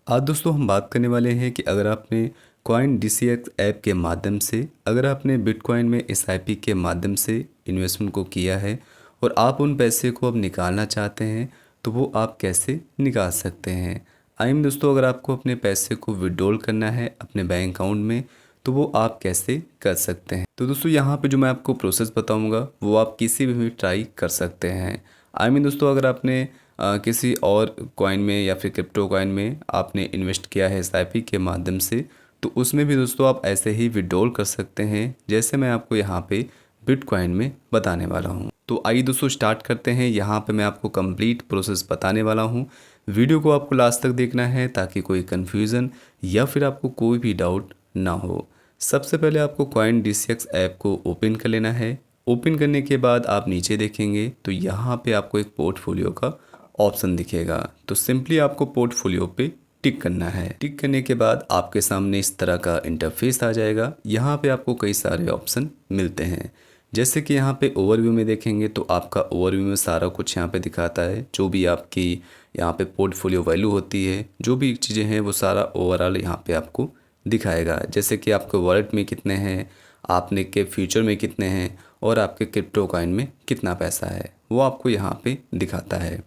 आज दोस्तों हम बात करने वाले हैं कि अगर आपने कॉइन DCX ऐप के माध्यम से अगर आपने बिटकॉइन में SIP के माध्यम से इन्वेस्टमेंट को किया है और आप उन पैसे को अब निकालना चाहते हैं तो वो आप कैसे निकाल सकते हैं। आई मीन दोस्तों, अगर आपको अपने पैसे को विड्रॉल करना है अपने बैंक अकाउंट में तो वो आप कैसे कर सकते हैं। तो दोस्तों यहाँ पे जो मैं आपको प्रोसेस बताऊँगा वो आप किसी भी ट्राई कर सकते हैं। आई मीन दोस्तों, अगर आपने किसी और कॉइन में या फिर क्रिप्टो कॉइन में आपने इन्वेस्ट किया है SIP के माध्यम से तो उसमें भी दोस्तों आप ऐसे ही विड्रॉल कर सकते हैं जैसे मैं आपको यहाँ पे बिटकॉइन में बताने वाला हूँ। तो आइए दोस्तों स्टार्ट करते हैं। यहाँ पे मैं आपको कंप्लीट प्रोसेस बताने वाला हूँ। वीडियो को आपको लास्ट तक देखना है ताकि कोई कन्फ्यूज़न या फिर आपको कोई भी डाउट ना हो। सबसे पहले आपको कॉइन DCX ऐप को ओपन कर लेना है। ओपन करने के बाद आप नीचे देखेंगे तो यहाँ पे आपको एक पोर्टफोलियो का ऑप्शन दिखेगा। तो सिंपली आपको पोर्टफोलियो पे टिक करना है। टिक करने के बाद आपके सामने इस तरह का इंटरफेस आ जाएगा। यहाँ पे आपको कई सारे ऑप्शन मिलते हैं, जैसे कि यहाँ पे ओवरव्यू में देखेंगे तो आपका ओवरव्यू में सारा कुछ यहाँ पे दिखाता है। जो भी आपकी यहाँ पे पोर्टफोलियो वैल्यू होती है, जो भी चीज़ें हैं वो सारा ओवरऑल यहाँ पे आपको दिखाएगा। जैसे कि आपके वॉलेट में कितने हैं, आपने के फ्यूचर में कितने हैं और आपके क्रिप्टो कॉइन में कितना पैसा है वो आपको यहाँ पे दिखाता है।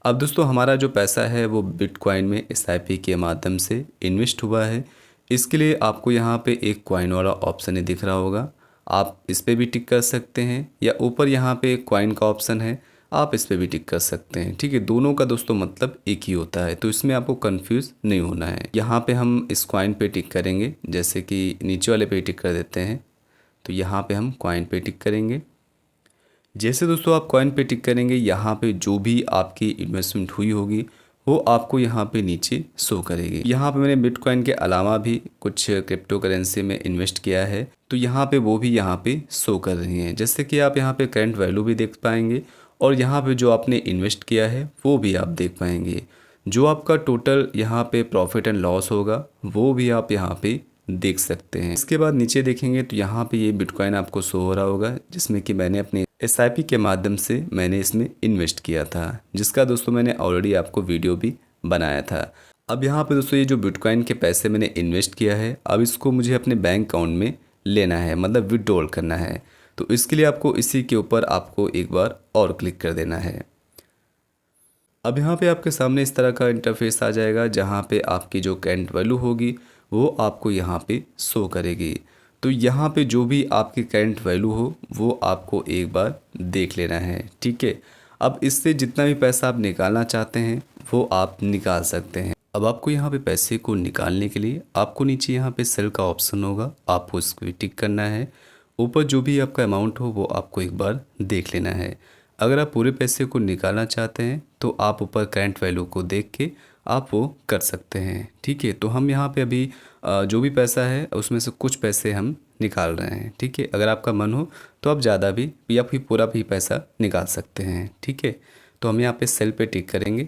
अब दोस्तों हमारा जो पैसा है वो बिटकॉइन में SIP के माध्यम से इन्वेस्ट हुआ है। इसके लिए आपको यहाँ पे एक कॉइन वाला ऑप्शन ही दिख रहा होगा, आप इस पर भी टिक कर सकते हैं या ऊपर यहाँ पे एक कॉइन का ऑप्शन है, आप इस पर भी टिक कर सकते हैं। ठीक है, दोनों का दोस्तों मतलब एक ही होता है, तो इसमें आपको कंफ्यूज नहीं होना है। यहाँ पे हम इस कॉइन पे टिक करेंगे, जैसे कि नीचे वाले पे टिक कर देते हैं तो यहाँ पे हम कॉइन पे टिक करेंगे। जैसे दोस्तों आप कॉइन पे टिक करेंगे यहाँ पे जो भी आपकी इन्वेस्टमेंट हुई होगी वो आपको यहाँ पे नीचे शो करेगी। यहाँ पे मैंने बिटकॉइन के अलावा भी कुछ क्रिप्टो करेंसी में इन्वेस्ट किया है तो यहाँ पे वो भी यहाँ पे शो कर रही हैं। जैसे कि आप यहाँ पे करंट वैल्यू भी देख पाएंगे और यहाँ पे जो आपने इन्वेस्ट किया है वो भी आप देख पाएंगे। जो आपका टोटल यहाँ पे प्रॉफिट एंड लॉस होगा वो भी आप यहाँ पे देख सकते हैं। इसके बाद नीचे देखेंगे तो यहाँ पे ये बिटकॉइन आपको शो हो रहा होगा जिसमें कि मैंने अपने SIP के माध्यम से मैंने इसमें इन्वेस्ट किया था, जिसका दोस्तों मैंने ऑलरेडी आपको वीडियो भी बनाया था। अब यहाँ पे दोस्तों ये जो बिटकॉइन के पैसे मैंने इन्वेस्ट किया है अब इसको मुझे अपने बैंक अकाउंट में लेना है, मतलब विड्रॉल करना है। तो इसके लिए आपको इसी के ऊपर आपको एक बार और क्लिक कर देना है। अब यहाँ पे आपके सामने इस तरह का इंटरफेस आ जाएगा जहाँ पे आपकी जो करंट वैल्यू होगी वो आपको यहाँ पे शो करेगी। तो यहाँ पे जो भी आपकी करंट वैल्यू हो वो आपको एक बार देख लेना है। ठीक है, अब इससे जितना भी पैसा आप निकालना चाहते हैं वो आप निकाल सकते हैं। अब आपको यहाँ पे पैसे को निकालने के लिए आपको नीचे यहाँ पे सेल का ऑप्शन होगा, आपको उसको भी टिक करना है। ऊपर जो भी आपका अमाउंट हो वो आपको एक बार देख लेना है। अगर आप पूरे पैसे को निकालना चाहते हैं तो आप ऊपर करंट वैल्यू को देख के आप वो कर सकते हैं। ठीक है, तो हम यहाँ पे अभी जो भी पैसा है उसमें से कुछ पैसे हम निकाल रहे हैं। ठीक है, अगर आपका मन हो तो आप ज़्यादा भी या फिर पूरा भी पैसा निकाल सकते हैं। ठीक है, तो हम यहाँ पे सेल पे टिक करेंगे।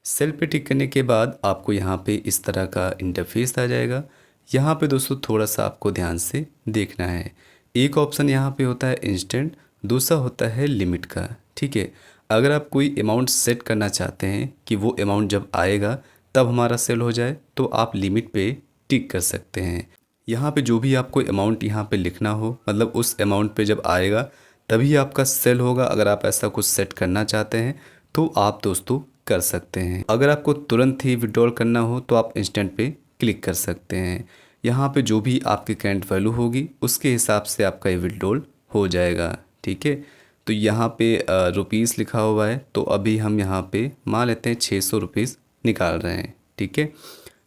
सेल पे टिक करने के बाद आपको यहाँ पे इस तरह का इंटरफेस आ जाएगा। यहाँ पे दोस्तों थोड़ा सा आपको ध्यान से देखना है। एक ऑप्शन यहाँ पे होता है इंस्टेंट, दूसरा होता है लिमिट का। ठीक है, अगर आप कोई अमाउंट सेट करना चाहते हैं कि वो अमाउंट जब आएगा तब हमारा सेल हो जाए तो आप लिमिट पे टिक कर सकते हैं। यहाँ पे जो भी आपको अमाउंट यहाँ पे लिखना हो, मतलब उस अमाउंट पे जब आएगा तभी आपका सेल होगा। अगर आप ऐसा कुछ सेट करना चाहते हैं तो आप दोस्तों कर सकते हैं। अगर आपको तुरंत ही विड्रॉल करना हो तो आप इंस्टेंट पे क्लिक कर सकते हैं। यहाँ पे जो भी आपकी करंट वैल्यू होगी उसके हिसाब से आपका ये विड्रॉल हो जाएगा। ठीक है, तो यहाँ पे रुपीस लिखा हुआ है तो अभी हम यहाँ पे मान लेते हैं 600 रुपीज़ निकाल रहे हैं। ठीक है,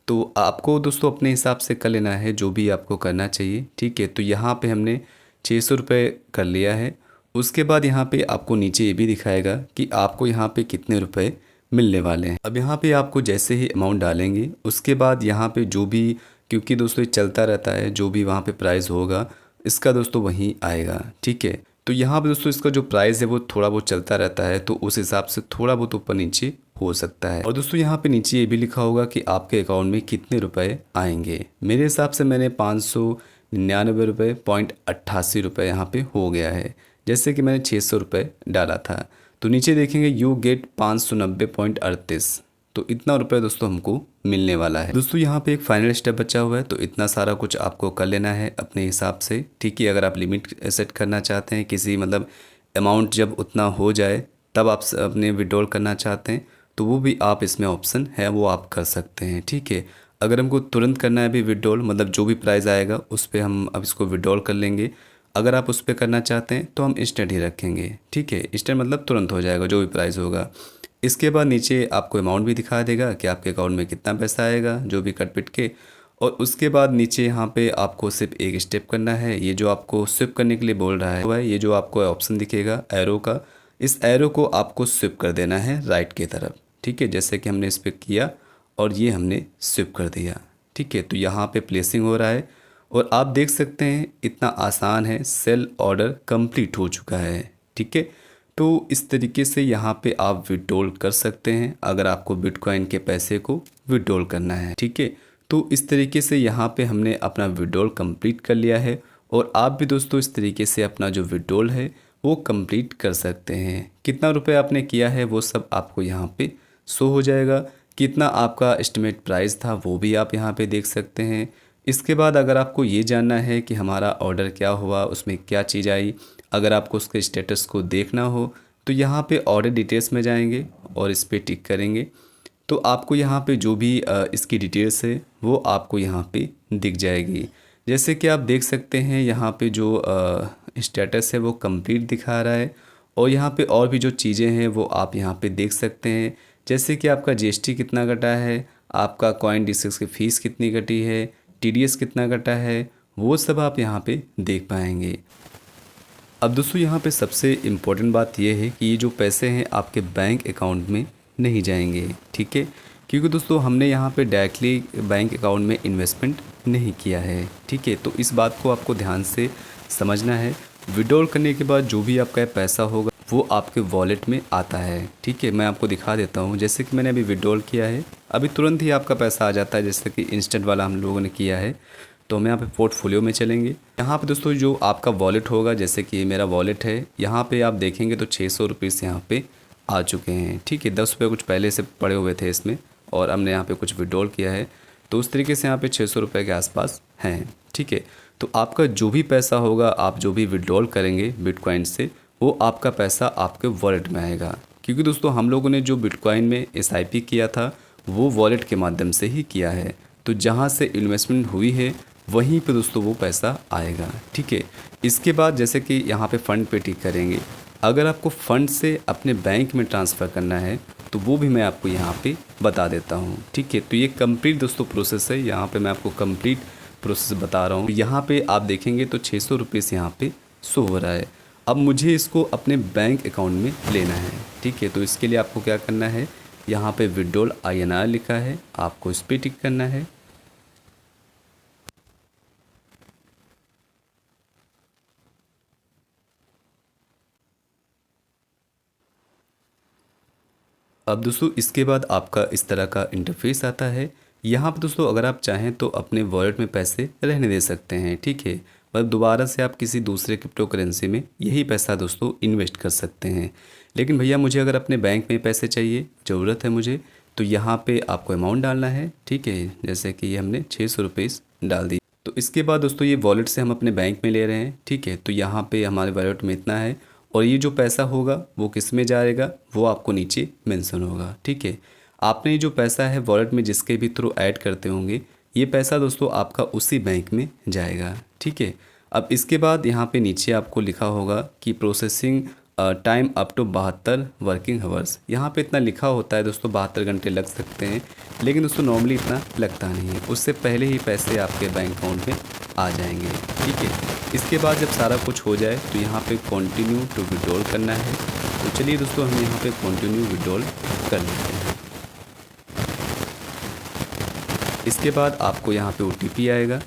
तो आपको दोस्तों अपने हिसाब से कर लेना है जो भी आपको करना चाहिए। ठीक है, तो यहाँ पे हमने 600 रुपये कर लिया है। उसके बाद यहाँ पे आपको नीचे ये भी दिखाएगा कि आपको यहाँ पे कितने रुपए मिलने वाले हैं। अब यहाँ पे आपको जैसे ही अमाउंट डालेंगे उसके बाद यहाँ पे जो भी, क्योंकि दोस्तों ये चलता रहता है, जो भी वहाँ पे प्राइस होगा इसका दोस्तों वहीं आएगा। ठीक है, तो यहाँ पे दोस्तों इसका जो प्राइस है वो थोड़ा बहुत चलता रहता है तो उस हिसाब से थोड़ा बहुत ऊपर नीचे हो सकता है। और दोस्तों यहाँ पे नीचे ये भी लिखा होगा कि आपके अकाउंट में कितने रुपए आएंगे। मेरे हिसाब से मैंने 599 रुपये .88 रुपये यहाँ पे हो गया है, जैसे कि मैंने 600 रुपये डाला था। तो नीचे देखेंगे यू गेट 590.38, तो इतना रुपये दोस्तों हमको मिलने वाला है। दोस्तों यहाँ पे एक फाइनल स्टेप बचा हुआ है, तो इतना सारा कुछ आपको कर लेना है अपने हिसाब से, ठीक है। अगर आप लिमिट सेट करना चाहते हैं किसी मतलब अमाउंट जब उतना हो जाए तब आप अपने विड्रॉल करना चाहते हैं तो वो भी आप इसमें ऑप्शन है वो आप कर सकते हैं, ठीक है। अगर हमको तुरंत करना है अभी विड्रॉल, मतलब जो भी प्राइस आएगा उस पर हम अब इसको विड्रॉल कर लेंगे। अगर आप उस पर करना चाहते हैं तो हम इंस्टेंट ही रखेंगे, ठीक है। इंस्टेंट मतलब तुरंत हो जाएगा जो भी प्राइस होगा। इसके बाद नीचे आपको अमाउंट भी दिखा देगा कि आपके अकाउंट में कितना पैसा आएगा जो भी कट पिट के। और उसके बाद नीचे यहाँ पे आपको सिर्फ एक स्टेप करना है, ये जो आपको स्विप करने के लिए बोल रहा है ये जो आपको ऑप्शन दिखेगा एरो का, इस एरो को आपको स्विप कर देना है राइट की तरफ, ठीक है। जैसे कि हमने इस पर किया और ये हमने स्विप कर दिया, ठीक है। तो यहाँ पे प्लेसिंग हो रहा है और आप देख सकते हैं इतना आसान है, सेल ऑर्डर कंप्लीट हो चुका है, ठीक है। तो इस तरीके से यहाँ पे आप विड्रॉल कर सकते हैं अगर आपको बिटकॉइन के पैसे को विड्रॉल करना है, ठीक है। तो इस तरीके से यहाँ पे हमने अपना विड्रॉल कंप्लीट कर लिया है और आप भी दोस्तों इस तरीके से अपना जो विड्रॉल है वो कंप्लीट कर सकते हैं। कितना रुपए आपने किया है वो सब आपको यहाँ पे शो हो जाएगा, कितना आपका एस्टिमेट प्राइस था वो भी आप यहाँ पे देख सकते हैं। इसके बाद अगर आपको ये जानना है कि हमारा ऑर्डर क्या हुआ, उसमें क्या चीज़ आई, अगर आपको उसके स्टेटस को देखना हो तो यहाँ पे ऑर्डर डिटेल्स में जाएंगे और इस पर टिक करेंगे तो आपको यहाँ पे जो भी इसकी डिटेल्स है वो आपको यहाँ पे दिख जाएगी। जैसे कि आप देख सकते हैं यहाँ पे जो स्टेटस है वो कंप्लीट दिखा रहा है और यहाँ पे और भी जो चीज़ें हैं वो आप यहाँ पे देख सकते हैं। जैसे कि आपका जीएसटी कितना कटा है, आपका कॉइन D6 की फ़ीस कितनी कटी है, TDS कितना कटा है, वो सब आप यहाँ पे देख पाएंगे। अब दोस्तों यहाँ पे सबसे इम्पोर्टेंट बात ये है कि ये जो पैसे हैं आपके बैंक अकाउंट में नहीं जाएंगे, ठीक है। क्योंकि दोस्तों हमने यहाँ पे डायरेक्टली बैंक अकाउंट में इन्वेस्टमेंट नहीं किया है, ठीक है। तो इस बात को आपको ध्यान से समझना है। विड्रॉल करने के बाद जो भी आपका पैसा होगा वो आपके वॉलेट में आता है, ठीक है। मैं आपको दिखा देता हूँ, जैसे कि मैंने अभी विड्रॉल किया है, अभी तुरंत ही आपका पैसा आ जाता है, जैसे कि इंस्टेंट वाला हम लोगों ने किया है। तो हम यहाँ पे पोर्टफोलियो में चलेंगे। यहाँ पे दोस्तों जो आपका वॉलेट होगा, जैसे कि ये मेरा वॉलेट है, यहाँ पे आप देखेंगे तो 600 रुपीज़ यहाँ पे आ चुके हैं, ठीक है। 10 रुपये कुछ पहले से पड़े हुए थे इसमें और हमने यहाँ पे कुछ विड्रॉल किया है, तो उस तरीके से यहाँ पे 600 रुपये के आसपास हैं, ठीक है। तो आपका जो भी पैसा होगा, आप जो भी विड्रॉल करेंगे बिटकॉइन से, वो आपका पैसा आपके वॉलेट में आएगा। क्योंकि दोस्तों हम लोगों ने जो बिटकॉइन में SIP किया था वो वॉलेट के माध्यम से ही किया है, तो जहाँ से इन्वेस्टमेंट हुई है वहीं पे दोस्तों वो पैसा आएगा, ठीक है। इसके बाद जैसे कि यहाँ पे फ़ंड पे टिक करेंगे। अगर आपको फ़ंड से अपने बैंक में ट्रांसफ़र करना है तो वो भी मैं आपको यहाँ पे बता देता हूँ, ठीक है। तो ये कंप्लीट दोस्तों प्रोसेस है, यहाँ पे मैं आपको कंप्लीट प्रोसेस बता रहा हूँ। यहाँ पे आप देखेंगे तो 600 रुपीज़ यहाँ पे शो हो रहा है। अब मुझे इसको अपने बैंक अकाउंट में लेना है, ठीक है। तो इसके लिए आपको क्या करना है, यहाँ पे विड्रॉल INR लिखा है, आपको इस पर टिक करना है। अब दोस्तों इसके बाद आपका इस तरह का इंटरफेस आता है। यहाँ पर दोस्तों अगर आप चाहें तो अपने वॉलेट में पैसे रहने दे सकते हैं, ठीक है। मतलब दोबारा से आप किसी दूसरे क्रिप्टो करेंसी में यही पैसा दोस्तों इन्वेस्ट कर सकते हैं। लेकिन भैया मुझे अगर अपने बैंक में पैसे चाहिए, ज़रूरत है मुझे, तो यहाँ पे आपको अमाउंट डालना है, ठीक है। जैसे कि ये हमने 600 रुपीज़ डाल दी। तो इसके बाद दोस्तों ये वॉलेट से हम अपने बैंक में ले रहे हैं, ठीक है। तो यहाँ पे हमारे वॉलेट में इतना है और ये जो पैसा होगा वो किस में जाएगा वो आपको नीचे मेंशन होगा, ठीक है। आपने जो पैसा है वॉलेट में जिसके भी थ्रू ऐड करते होंगे, ये पैसा दोस्तों आपका उसी बैंक में जाएगा, ठीक है। अब इसके बाद यहाँ पे नीचे आपको लिखा होगा कि processing time up to 72 working hours. यहाँ पे इतना लिखा होता है दोस्तों, 72 घंटे लग सकते हैं, लेकिन दोस्तों नॉर्मली इतना लगता नहीं है, उससे पहले ही पैसे आपके बैंक अकाउंट में आ जाएंगे, ठीक है। इसके बाद जब सारा कुछ हो जाए तो यहाँ पे कंटिन्यू टू विड्रॉल करना है। तो चलिए दोस्तों हम यहाँ पे कंटिन्यू विड्रॉल कर लेते हैं। इसके बाद आपको यहाँ पे OTP आएगा।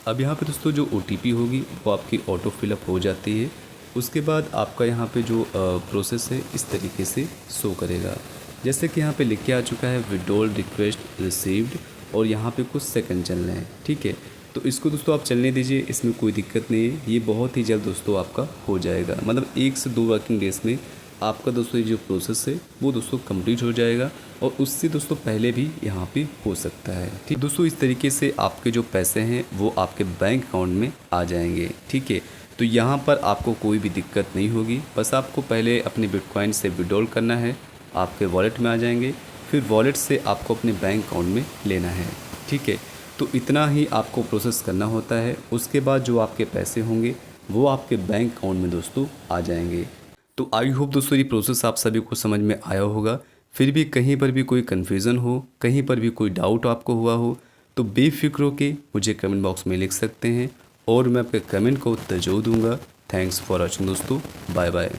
अब यहाँ पे दोस्तों जो OTP होगी वो आपकी ऑटो फिलअप हो जाती है। उसके बाद आपका यहाँ पे जो प्रोसेस है इस तरीके से शो करेगा, जैसे कि यहाँ पे लिख के आ चुका है विड्रॉल रिक्वेस्ट रिसीव्ड और यहाँ पे कुछ सेकंड चल रहे हैं, ठीक है। तो इसको दोस्तों आप चलने दीजिए, इसमें कोई दिक्कत नहीं है। ये बहुत ही जल्द दोस्तों आपका हो जाएगा, मतलब 1 से 2 वर्किंग डेज़ में आपका दोस्तों ये जो प्रोसेस है वो दोस्तों कंप्लीट हो जाएगा, और उससे दोस्तों पहले भी यहाँ पे हो सकता है। ठीक दोस्तों, इस तरीके से आपके जो पैसे हैं वो आपके बैंक अकाउंट में आ जाएंगे। ठीक है, तो यहाँ पर आपको कोई भी दिक्कत नहीं होगी। बस आपको पहले अपने बिटकॉइन से विड्रॉल करना है, आपके वॉलेट में आ जाएंगे, फिर वॉलेट से आपको अपने बैंक अकाउंट में लेना है। ठीक है, तो इतना ही आपको प्रोसेस करना होता है। उसके बाद जो आपके पैसे होंगे वो आपके बैंक अकाउंट में दोस्तों आ जाएंगे। तो आई होप दोस्तों ये प्रोसेस आप सभी को समझ में आया होगा। फिर भी कहीं पर भी कोई कन्फ्यूज़न हो, कहीं पर भी कोई डाउट आपको हुआ हो, तो बेफिक्र होके मुझे कमेंट बॉक्स में लिख सकते हैं और मैं आपके कमेंट को उत्तर जरूर दूंगा। थैंक्स फॉर वॉचिंग दोस्तों, बाय बाय।